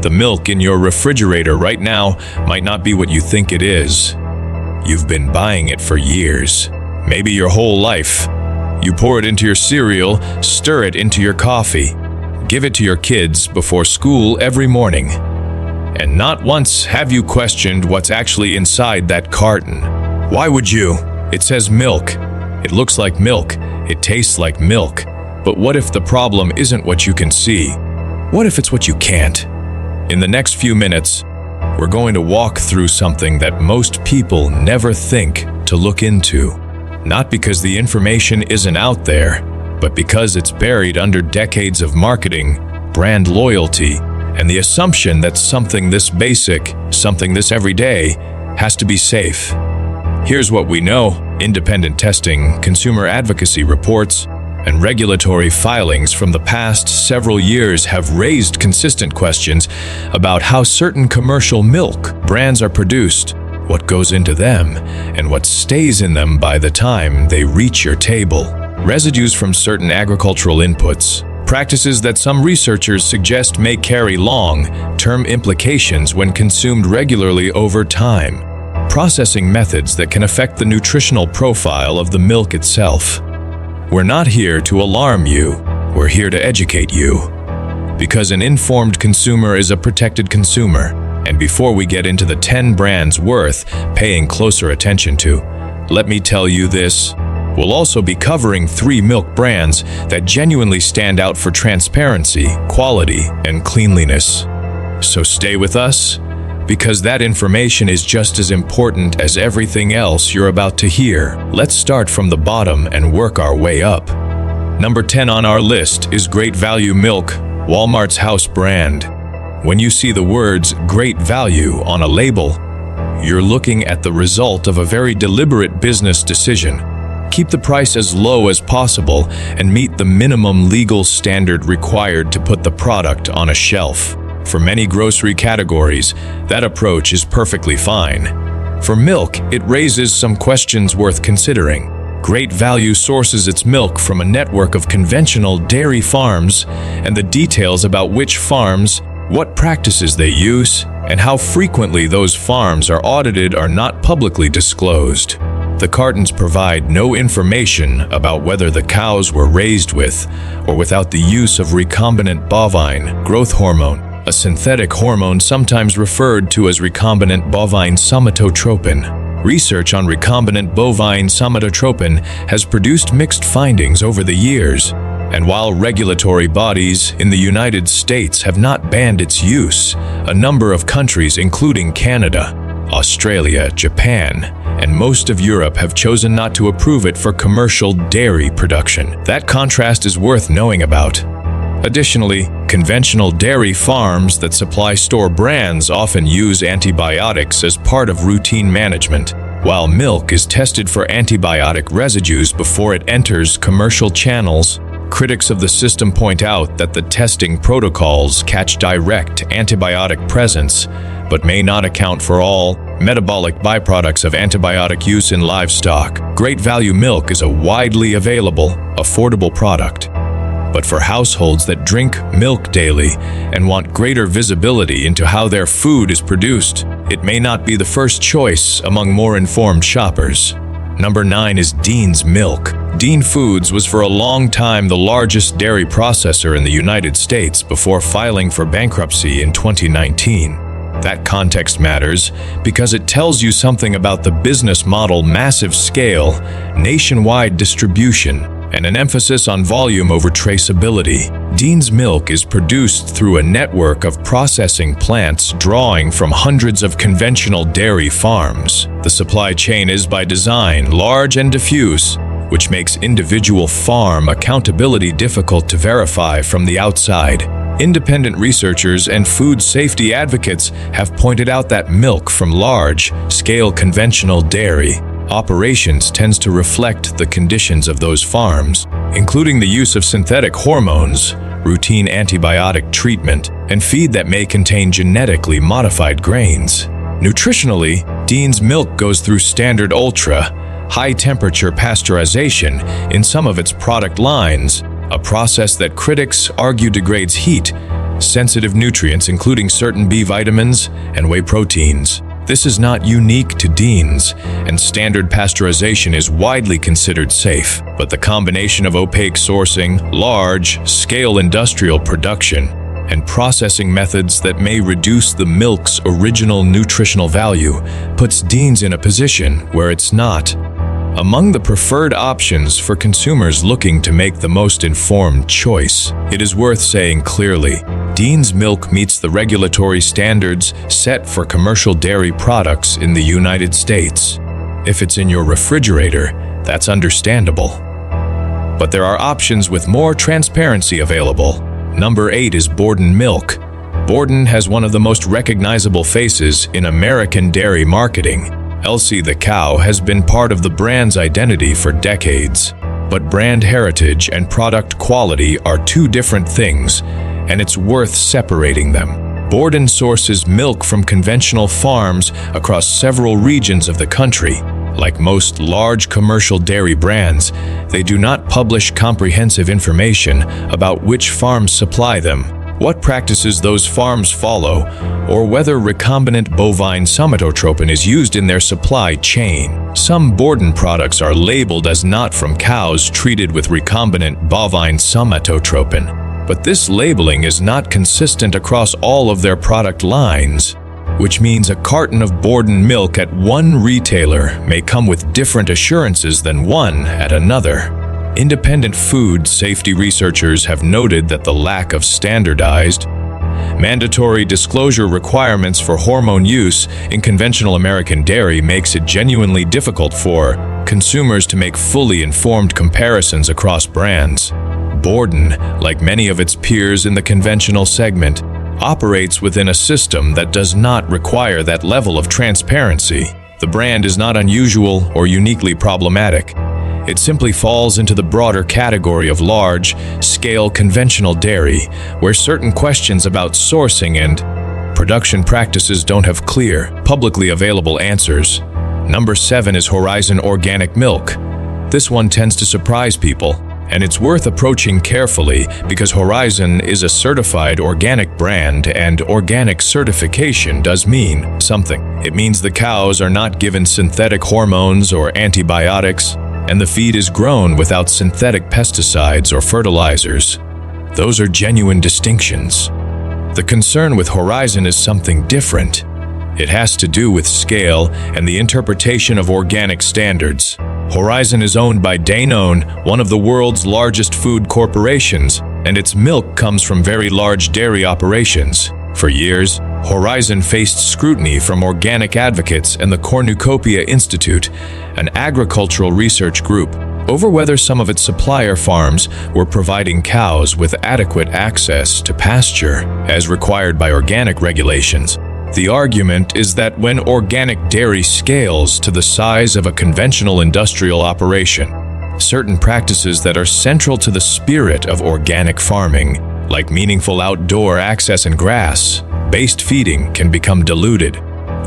The milk in your refrigerator right now might not be what you think it is. You've been buying it for years, maybe your whole life. You pour it into your cereal, stir it into your coffee, give it to your kids before school every morning. And not once have you questioned what's actually inside that carton. Why would you? It says milk. It looks like milk. It tastes like milk. But what if the problem isn't what you can see? What if it's what you can't? In the next few minutes, we're going to walk through something that most people never think to look into. Not because the information isn't out there, but because it's buried under decades of marketing, brand loyalty, and the assumption that something this basic, something this everyday, has to be safe. Here's what we know: independent testing, consumer advocacy reports, and regulatory filings from the past several years have raised consistent questions about how certain commercial milk brands are produced, what goes into them, and what stays in them by the time they reach your table. Residues from certain agricultural inputs, practices that some researchers suggest may carry long-term implications when consumed regularly over time. Processing methods that can affect the nutritional profile of the milk itself. We're not here to alarm you, we're here to educate you. Because an informed consumer is a protected consumer. And before we get into the 10 brands worth paying closer attention to, let me tell you this. We'll also be covering 3 milk brands that genuinely stand out for transparency, quality, and cleanliness. So stay with us, because that information is just as important as everything else you're about to hear. Let's start from the bottom and work our way up. Number 10 on our list is Great Value Milk, Walmart's house brand. When you see the words "Great Value" on a label, you're looking at the result of a very deliberate business decision. Keep the price as low as possible and meet the minimum legal standard required to put the product on a shelf. For many grocery categories, that approach is perfectly fine. For milk, it raises some questions worth considering. Great Value sources its milk from a network of conventional dairy farms, and the details about which farms, what practices they use, and how frequently those farms are audited are not publicly disclosed. The cartons provide no information about whether the cows were raised with or without the use of recombinant bovine growth hormone, a synthetic hormone sometimes referred to as recombinant bovine somatotropin. Research on recombinant bovine somatotropin has produced mixed findings over the years. And while regulatory bodies in the United States have not banned its use, a number of countries, including Canada, Australia, Japan, and most of Europe, have chosen not to approve it for commercial dairy production. That contrast is worth knowing about. Additionally, conventional dairy farms that supply store brands often use antibiotics as part of routine management. While milk is tested for antibiotic residues before it enters commercial channels, critics of the system point out that the testing protocols catch direct antibiotic presence, but may not account for all metabolic byproducts of antibiotic use in livestock. Great Value milk is a widely available, affordable product. But for households that drink milk daily and want greater visibility into how their food is produced, it may not be the first choice among more informed shoppers. Number 9 is Dean's Milk. Dean Foods was for a long time the largest dairy processor in the United States before filing for bankruptcy in 2019. That context matters because it tells you something about the business model: massive scale, nationwide distribution, and an emphasis on volume over traceability. Dean's Milk is produced through a network of processing plants drawing from hundreds of conventional dairy farms. The supply chain is by design large and diffuse, which makes individual farm accountability difficult to verify from the outside. Independent researchers and food safety advocates have pointed out that milk from large-scale conventional dairy operations tends to reflect the conditions of those farms, including the use of synthetic hormones, routine antibiotic treatment, and feed that may contain genetically modified grains. Nutritionally, Dean's Milk goes through standard high-temperature pasteurization in some of its product lines, a process that critics argue degrades heat, sensitive nutrients including certain B vitamins and whey proteins. This is not unique to Deans, and standard pasteurization is widely considered safe. But the combination of opaque sourcing, large-scale industrial production, and processing methods that may reduce the milk's original nutritional value puts Deans in a position where it's not among the preferred options for consumers looking to make the most informed choice. It is worth saying clearly, Deans milk meets the regulatory standards set for commercial dairy products in the United States. If it's in your refrigerator, that's understandable. But there are options with more transparency available. Number 8 is Borden milk. Borden has one of the most recognizable faces in American dairy marketing. Elsie the cow has been part of the brand's identity for decades. But brand heritage and product quality are two different things, and it's worth separating them. Borden sources milk from conventional farms across several regions of the country. Like most large commercial dairy brands, they do not publish comprehensive information about which farms supply them, what practices those farms follow, or whether recombinant bovine somatotropin is used in their supply chain. Some Borden products are labeled as not from cows treated with recombinant bovine somatotropin, but this labeling is not consistent across all of their product lines, which means a carton of Borden milk at one retailer may come with different assurances than one at another. Independent food safety researchers have noted that the lack of standardized, mandatory disclosure requirements for hormone use in conventional American dairy makes it genuinely difficult for consumers to make fully informed comparisons across brands. Borden, like many of its peers in the conventional segment, operates within a system that does not require that level of transparency. The brand is not unusual or uniquely problematic. It simply falls into the broader category of large-scale conventional dairy, where certain questions about sourcing and production practices don't have clear, publicly available answers. Number 7 is Horizon organic milk. This one tends to surprise people, and it's worth approaching carefully because Horizon is a certified organic brand, and organic certification does mean something. It means the cows are not given synthetic hormones or antibiotics, and the feed is grown without synthetic pesticides or fertilizers. Those are genuine distinctions. The concern with Horizon is something different. It has to do with scale and the interpretation of organic standards. Horizon is owned by Danone, one of the world's largest food corporations, and its milk comes from very large dairy operations. For years, Horizon faced scrutiny from organic advocates and the Cornucopia Institute, an agricultural research group, over whether some of its supplier farms were providing cows with adequate access to pasture, as required by organic regulations. The argument is that when organic dairy scales to the size of a conventional industrial operation, certain practices that are central to the spirit of organic farming, like meaningful outdoor access and grass-based feeding, can become diluted.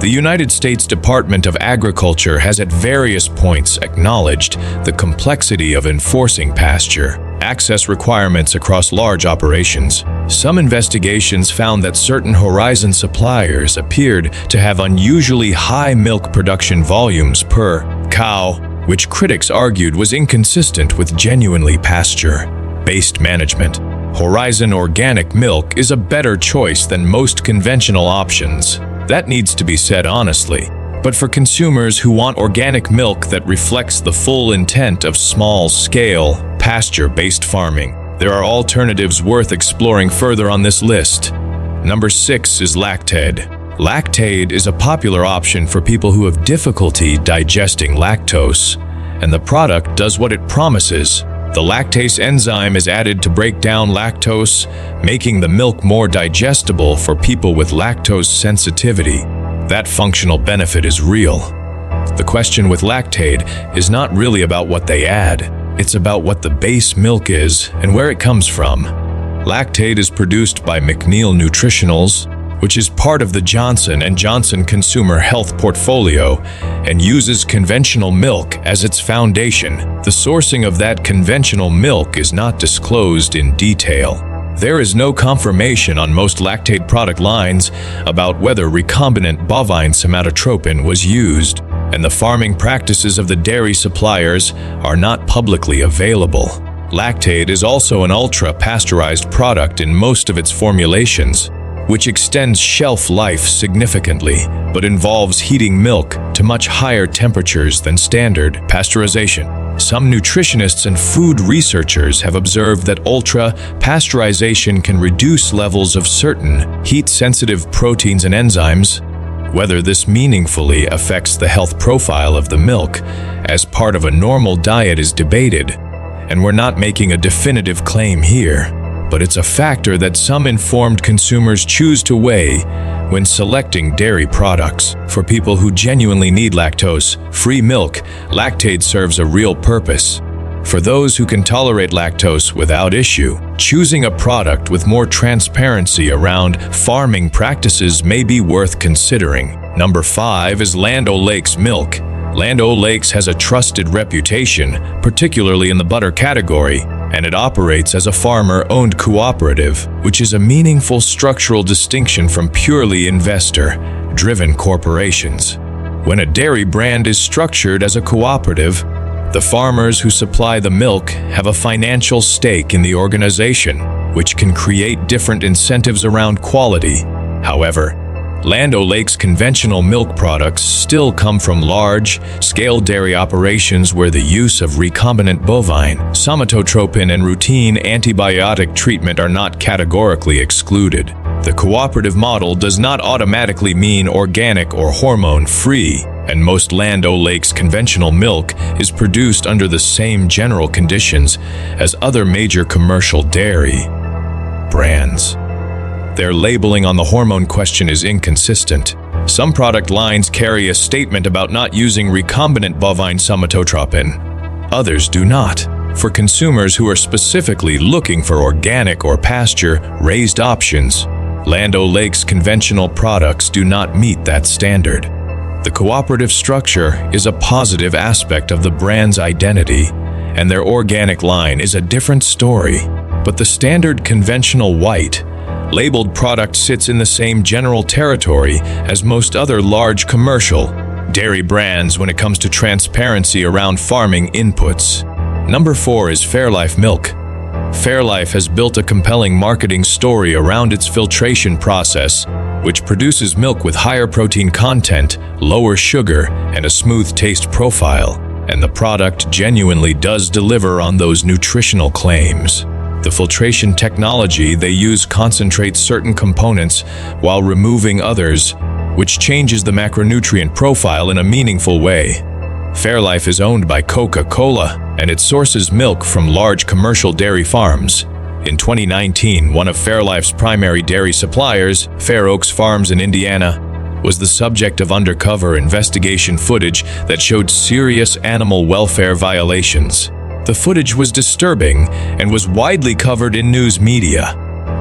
The United States Department of Agriculture has at various points acknowledged the complexity of enforcing pasture access requirements across large operations. Some investigations found that certain Horizon suppliers appeared to have unusually high milk production volumes per cow, which critics argued was inconsistent with genuinely pasture-based management. Horizon organic milk is a better choice than most conventional options. That needs to be said honestly. But for consumers who want organic milk that reflects the full intent of small-scale, pasture-based farming, there are alternatives worth exploring further on this list. Number 6 is Lactaid. Lactaid is a popular option for people who have difficulty digesting lactose, and the product does what it promises. The lactase enzyme is added to break down lactose, making the milk more digestible for people with lactose sensitivity. That functional benefit is real. The question with Lactaid is not really about what they add. It's about what the base milk is and where it comes from. Lactaid is produced by McNeil Nutritionals, which is part of the Johnson & Johnson consumer health portfolio and uses conventional milk as its foundation. The sourcing of that conventional milk is not disclosed in detail. There is no confirmation on most lactate product lines about whether recombinant bovine somatotropin was used, and the farming practices of the dairy suppliers are not publicly available. Lactate is also an ultra-pasteurized product in most of its formulations, which extends shelf life significantly, but involves heating milk to much higher temperatures than standard pasteurization. Some nutritionists and food researchers have observed that ultra-pasteurization can reduce levels of certain heat-sensitive proteins and enzymes. Whether this meaningfully affects the health profile of the milk as part of a normal diet is debated, and we're not making a definitive claim here, but it's a factor that some informed consumers choose to weigh when selecting dairy products. For people who genuinely need lactose-free milk, lactate serves a real purpose. For those who can tolerate lactose without issue, choosing a product with more transparency around farming practices may be worth considering. Number 5 is Land O'Lakes milk. Land O'Lakes has a trusted reputation, particularly in the butter category, and it operates as a farmer-owned cooperative, which is a meaningful structural distinction from purely investor-driven corporations. When a dairy brand is structured as a cooperative, the farmers who supply the milk have a financial stake in the organization, which can create different incentives around quality. However, Land O'Lakes conventional milk products still come from large-scale dairy operations where the use of recombinant bovine, somatotropin, and routine antibiotic treatment are not categorically excluded. The cooperative model does not automatically mean organic or hormone-free, and most Land O'Lakes conventional milk is produced under the same general conditions as other major commercial dairy brands. Their labeling on the hormone question is inconsistent. Some product lines carry a statement about not using recombinant bovine somatotropin. Others do not. For consumers who are specifically looking for organic or pasture-raised options, Land O'Lakes conventional products do not meet that standard. The cooperative structure is a positive aspect of the brand's identity, and their organic line is a different story. But the standard conventional white labeled product sits in the same general territory as most other large commercial dairy brands when it comes to transparency around farming inputs. Number 4 is Fairlife milk. Fairlife has built a compelling marketing story around its filtration process, which produces milk with higher protein content, lower sugar, and a smooth taste profile, and the product genuinely does deliver on those nutritional claims. The filtration technology they use concentrates certain components while removing others, which changes the macronutrient profile in a meaningful way. Fairlife is owned by Coca-Cola, and it sources milk from large commercial dairy farms. In 2019, one of Fairlife's primary dairy suppliers, Fair Oaks Farms in Indiana, was the subject of undercover investigation footage that showed serious animal welfare violations. The footage was disturbing and was widely covered in news media.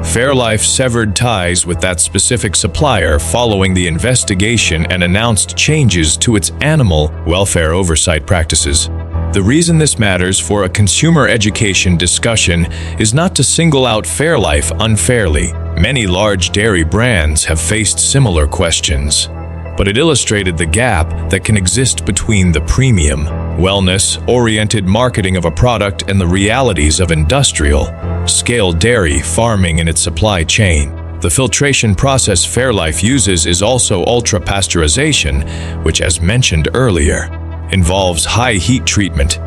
Fairlife severed ties with that specific supplier following the investigation and announced changes to its animal welfare oversight practices. The reason this matters for a consumer education discussion is not to single out Fairlife unfairly. Many large dairy brands have faced similar questions, but it illustrated the gap that can exist between the premium, wellness-oriented marketing of a product and the realities of industrial-scale dairy farming and its supply chain. The filtration process Fairlife uses is also ultra-pasteurization, which, as mentioned earlier, involves high heat treatment.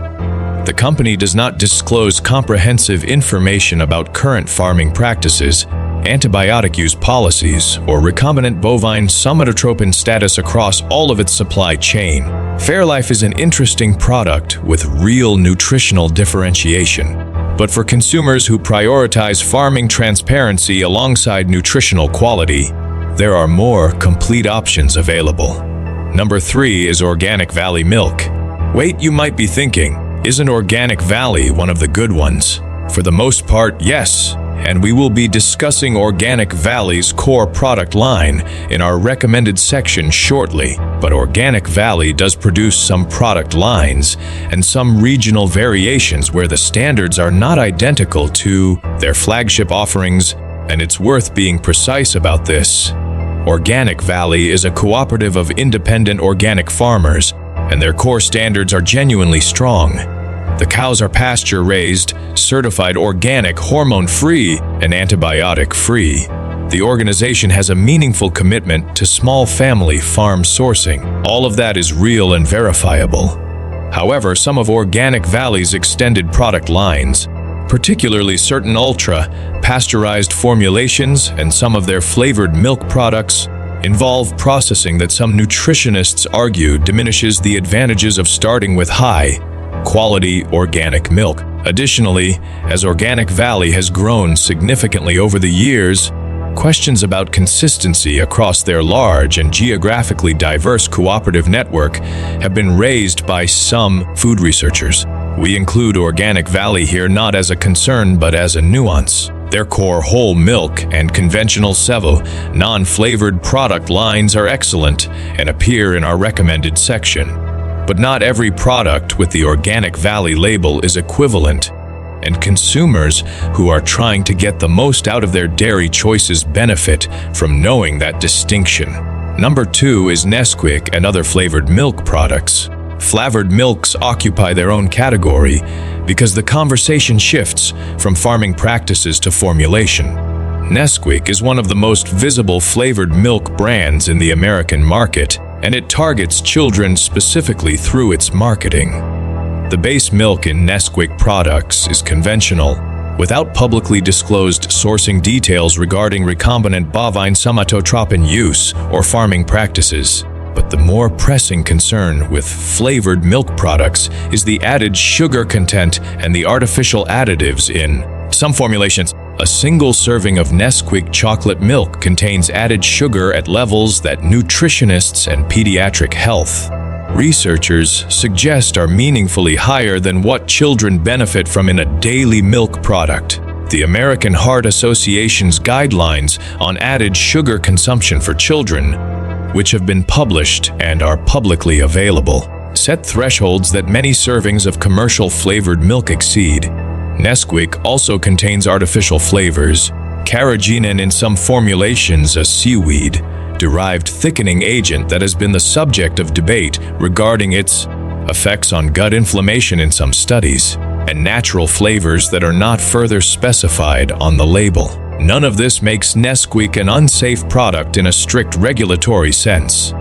The company does not disclose comprehensive information about current farming practices, antibiotic use policies, or recombinant bovine somatotropin status across all of its supply chain. Fairlife is an interesting product with real nutritional differentiation. But for consumers who prioritize farming transparency alongside nutritional quality, there are more complete options available. Number 3 is Organic Valley milk. Wait, you might be thinking, isn't Organic Valley one of the good ones? For the most part, yes. and we will be discussing Organic Valley's core product line in our recommended section shortly. But Organic Valley does produce some product lines and some regional variations where the standards are not identical to their flagship offerings, and it's worth being precise about this. Organic Valley is a cooperative of independent organic farmers, and their core standards are genuinely strong. The cows are pasture-raised, certified organic, hormone-free, and antibiotic-free. The organization has a meaningful commitment to small family farm sourcing. All of that is real and verifiable. However, some of Organic Valley's extended product lines, particularly certain ultra-pasteurized formulations and some of their flavored milk products, involve processing that some nutritionists argue diminishes the advantages of starting with high-quality organic milk. Additionally, as Organic Valley has grown significantly over the years, questions about consistency across their large and geographically diverse cooperative network have been raised by some food researchers. We include Organic Valley here not as a concern but as a nuance. Their core whole milk and conventional Sevo, non-flavored product lines are excellent and appear in our recommended section. But not every product with the Organic Valley label is equivalent, and consumers who are trying to get the most out of their dairy choices benefit from knowing that distinction. Number 2 is Nesquik and other flavored milk products. Flavored milks occupy their own category because the conversation shifts from farming practices to formulation. Nesquik is one of the most visible flavored milk brands in the American market, and it targets children specifically through its marketing. The base milk in Nesquik products is conventional, without publicly disclosed sourcing details regarding recombinant bovine somatotropin use or farming practices. But the more pressing concern with flavored milk products is the added sugar content and the artificial additives in some formulations. A single serving of Nesquik chocolate milk contains added sugar at levels that nutritionists and pediatric health researchers suggest are meaningfully higher than what children benefit from in a daily milk product. The American Heart Association's guidelines on added sugar consumption for children, which have been published and are publicly available, set thresholds that many servings of commercial flavored milk exceed. Nesquik also contains artificial flavors, carrageenan in some formulations, a seaweed-derived thickening agent that has been the subject of debate regarding its effects on gut inflammation in some studies, and natural flavors that are not further specified on the label. None of this makes Nesquik an unsafe product in a strict regulatory sense.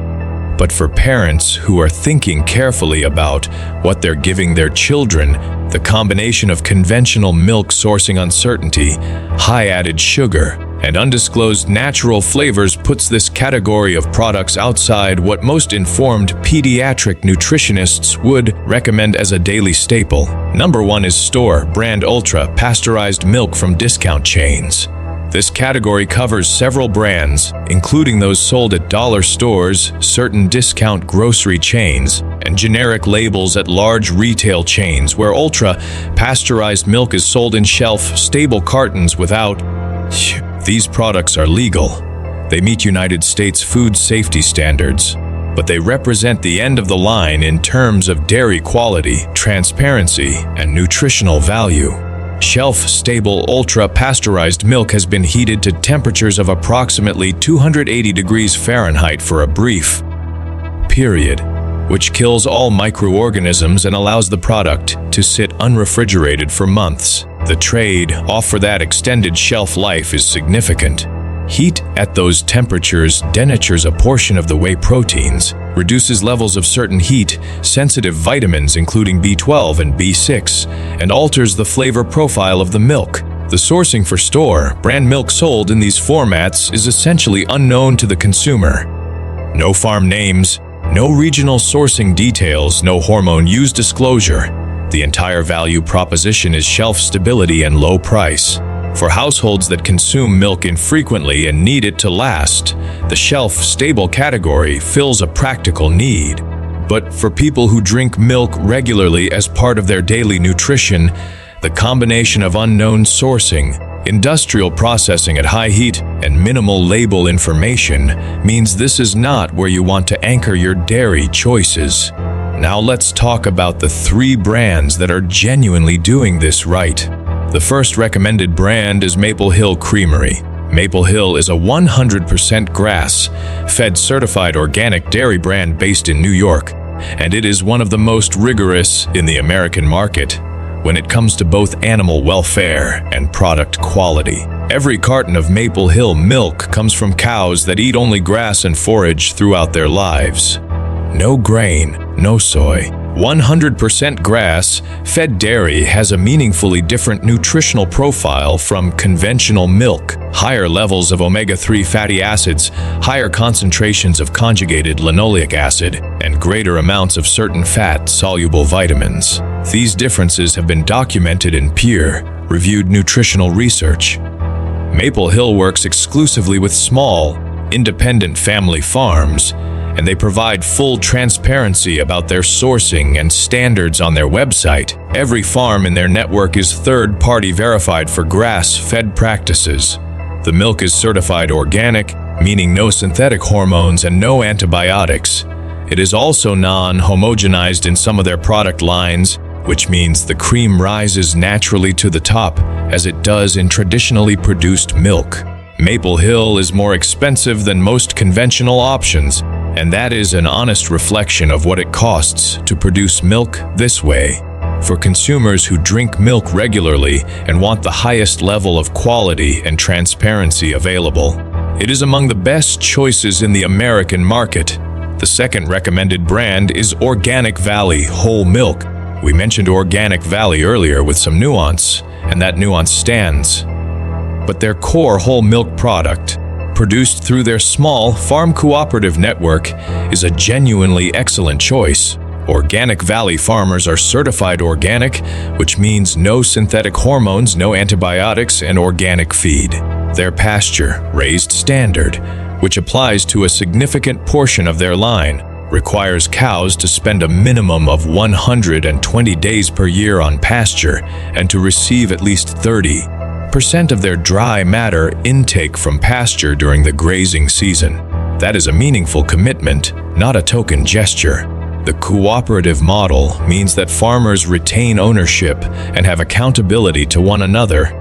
But for parents who are thinking carefully about what they're giving their children, the combination of conventional milk sourcing uncertainty, high added sugar, and undisclosed natural flavors puts this category of products outside what most informed pediatric nutritionists would recommend as a daily staple. Number 1 is store brand ultra-pasteurized milk from discount chains. This category covers several brands, including those sold at dollar stores, certain discount grocery chains, and generic labels at large retail chains where ultra-pasteurized milk is sold in shelf-stable cartons without. These products are legal. They meet United States food safety standards, but they represent the end of the line in terms of dairy quality, transparency, and nutritional value. Shelf-stable ultra-pasteurized milk has been heated to temperatures of approximately 280 degrees Fahrenheit for a brief period, which kills all microorganisms and allows the product to sit unrefrigerated for months. The trade-off for that extended shelf life is significant. Heat at those temperatures denatures a portion of the whey proteins, reduces levels of certain heat-sensitive vitamins including B12 and B6, and alters the flavor profile of the milk. The sourcing for store brand milk sold in these formats is essentially unknown to the consumer. No farm names, no regional sourcing details, no hormone use disclosure. The entire value proposition is shelf stability and low price. For households that consume milk infrequently and need it to last, the shelf-stable category fills a practical need. But for people who drink milk regularly as part of their daily nutrition, the combination of unknown sourcing, Industrial processing at high heat and minimal label information means this is not where you want to anchor your dairy choices. Now let's talk about the 3 brands that are genuinely doing this right. The first recommended brand is Maple Hill Creamery. Maple Hill is a 100% grass-fed certified organic dairy brand based in New York, and it is one of the most rigorous in the American market when it comes to both animal welfare and product quality. Every carton of Maple Hill milk comes from cows that eat only grass and forage throughout their lives. No grain, no soy. 100% grass-fed dairy has a meaningfully different nutritional profile from conventional milk. Higher levels of omega-3 fatty acids, higher concentrations of conjugated linoleic acid, and greater amounts of certain fat-soluble vitamins. These differences have been documented in peer-reviewed nutritional research. Maple Hill works exclusively with small, independent family farms, and they provide full transparency about their sourcing and standards on their website. Every farm in their network is third-party verified for grass-fed practices. The milk is certified organic, meaning no synthetic hormones and no antibiotics. It is also non-homogenized in some of their product lines, which means the cream rises naturally to the top, as it does in traditionally produced milk. Maple Hill is more expensive than most conventional options, and that is an honest reflection of what it costs to produce milk this way. For consumers who drink milk regularly and want the highest level of quality and transparency available, it is among the best choices in the American market. The second recommended brand is Organic Valley Whole Milk. We mentioned Organic Valley earlier with some nuance, and that nuance stands. But their core whole milk product, produced through their small farm cooperative network, is a genuinely excellent choice. Organic Valley farmers are certified organic, which means no synthetic hormones, no antibiotics, and organic feed. Their pasture-raised standard, which applies to a significant portion of their line, requires cows to spend a minimum of 120 days per year on pasture and to receive at least 30% of their dry matter intake from pasture during the grazing season. That is a meaningful commitment, not a token gesture. The cooperative model means that farmers retain ownership and have accountability to one another,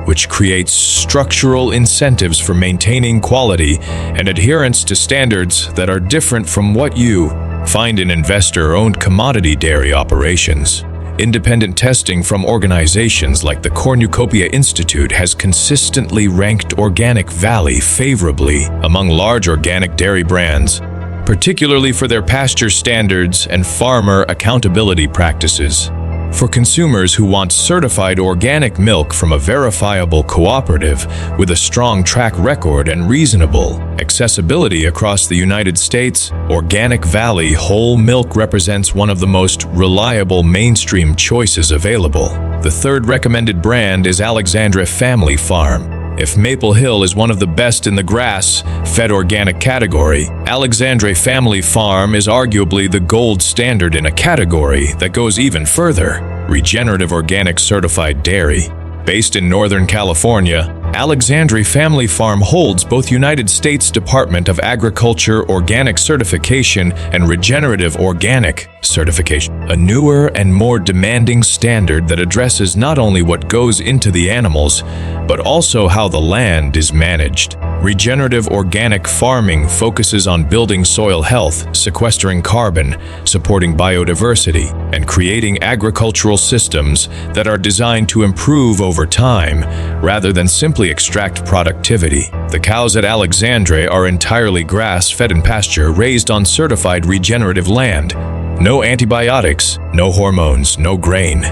which creates structural incentives for maintaining quality and adherence to standards that are different from what you find in investor-owned commodity dairy operations. Independent testing from organizations like the Cornucopia Institute has consistently ranked Organic Valley favorably among large organic dairy brands, particularly for their pasture standards and farmer accountability practices. For consumers who want certified organic milk from a verifiable cooperative with a strong track record and reasonable accessibility across the United States, Organic Valley Whole Milk represents one of the most reliable mainstream choices available. The third recommended brand is Alexandra Family Farm. If Maple Hill is one of the best in the grass-fed organic category, Alexandra Family Farm is arguably the gold standard in a category that goes even further: regenerative organic certified dairy. Based in Northern California, Alexandra Family Farm holds both United States Department of Agriculture Organic Certification and Regenerative Organic Certification, a newer and more demanding standard that addresses not only what goes into the animals, but also how the land is managed. Regenerative organic farming focuses on building soil health, sequestering carbon, supporting biodiversity, and creating agricultural systems that are designed to improve over time, rather than simply extract productivity. The cows at Alexandra are entirely grass-fed and pasture-raised on certified regenerative land. No antibiotics, no hormones, no grain.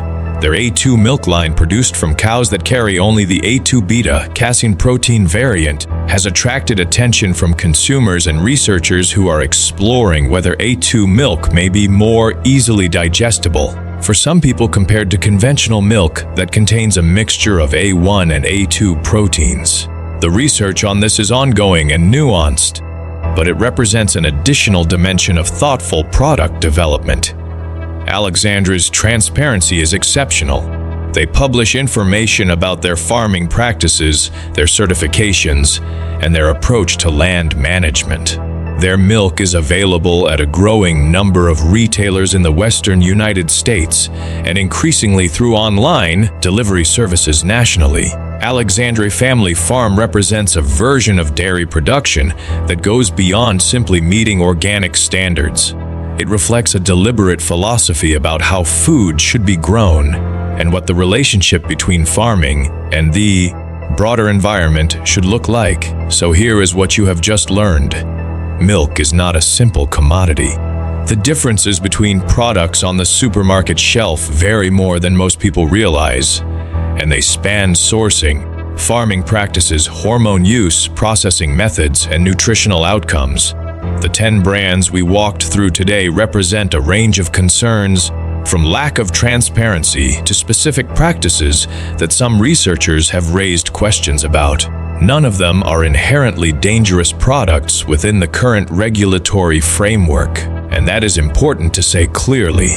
Their A2 milk line, produced from cows that carry only the A2 beta casein protein variant, has attracted attention from consumers and researchers who are exploring whether A2 milk may be more easily digestible for some people compared to conventional milk that contains a mixture of A1 and A2 proteins. The research on this is ongoing and nuanced, but it represents an additional dimension of thoughtful product development. Alexandra's transparency is exceptional. They publish information about their farming practices, their certifications, and their approach to land management. Their milk is available at a growing number of retailers in the western United States and increasingly through online delivery services nationally. Alexandre Family Farm represents a version of dairy production that goes beyond simply meeting organic standards. It reflects a deliberate philosophy about how food should be grown and what the relationship between farming and the broader environment should look like. So here is what you have just learned. Milk is not a simple commodity. The differences between products on the supermarket shelf vary more than most people realize, and they span sourcing, farming practices, hormone use, processing methods, and nutritional outcomes. The 10 brands we walked through today represent a range of concerns, from lack of transparency to specific practices that some researchers have raised questions about. None of them are inherently dangerous products within the current regulatory framework, and that is important to say clearly.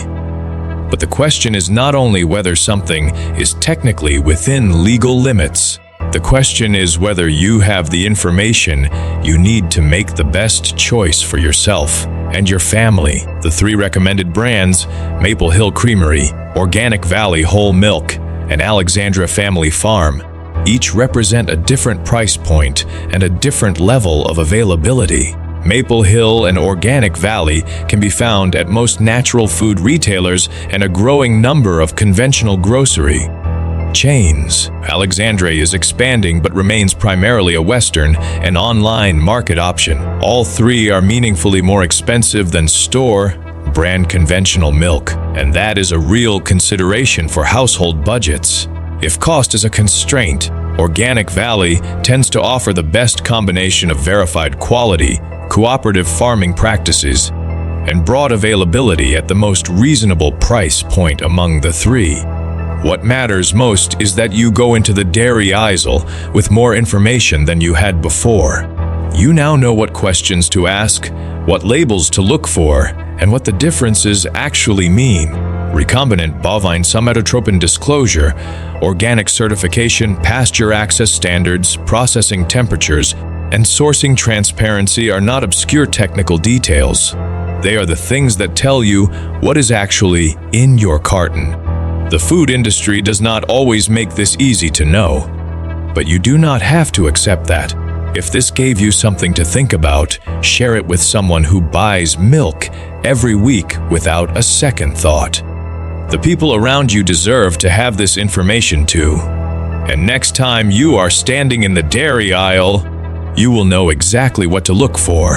But the question is not only whether something is technically within legal limits. The question is whether you have the information you need to make the best choice for yourself and your family. The 3 recommended brands, Maple Hill Creamery, Organic Valley Whole Milk, and Alexandra Family Farm, each represent a different price point and a different level of availability. Maple Hill and Organic Valley can be found at most natural food retailers and a growing number of conventional grocery chains. Alexandre is expanding but remains primarily a Western and online market option. All 3 are meaningfully more expensive than store-brand conventional milk, and that is a real consideration for household budgets. If cost is a constraint, Organic Valley tends to offer the best combination of verified quality, cooperative farming practices, and broad availability at the most reasonable price point among the 3. What matters most is that you go into the dairy aisle with more information than you had before. You now know what questions to ask, what labels to look for, and what the differences actually mean. Recombinant bovine somatotropin disclosure, organic certification, pasture access standards, processing temperatures, and sourcing transparency are not obscure technical details. They are the things that tell you what is actually in your carton. The food industry does not always make this easy to know, but you do not have to accept that. If this gave you something to think about, share it with someone who buys milk every week without a second thought. The people around you deserve to have this information too. And next time you are standing in the dairy aisle, you will know exactly what to look for.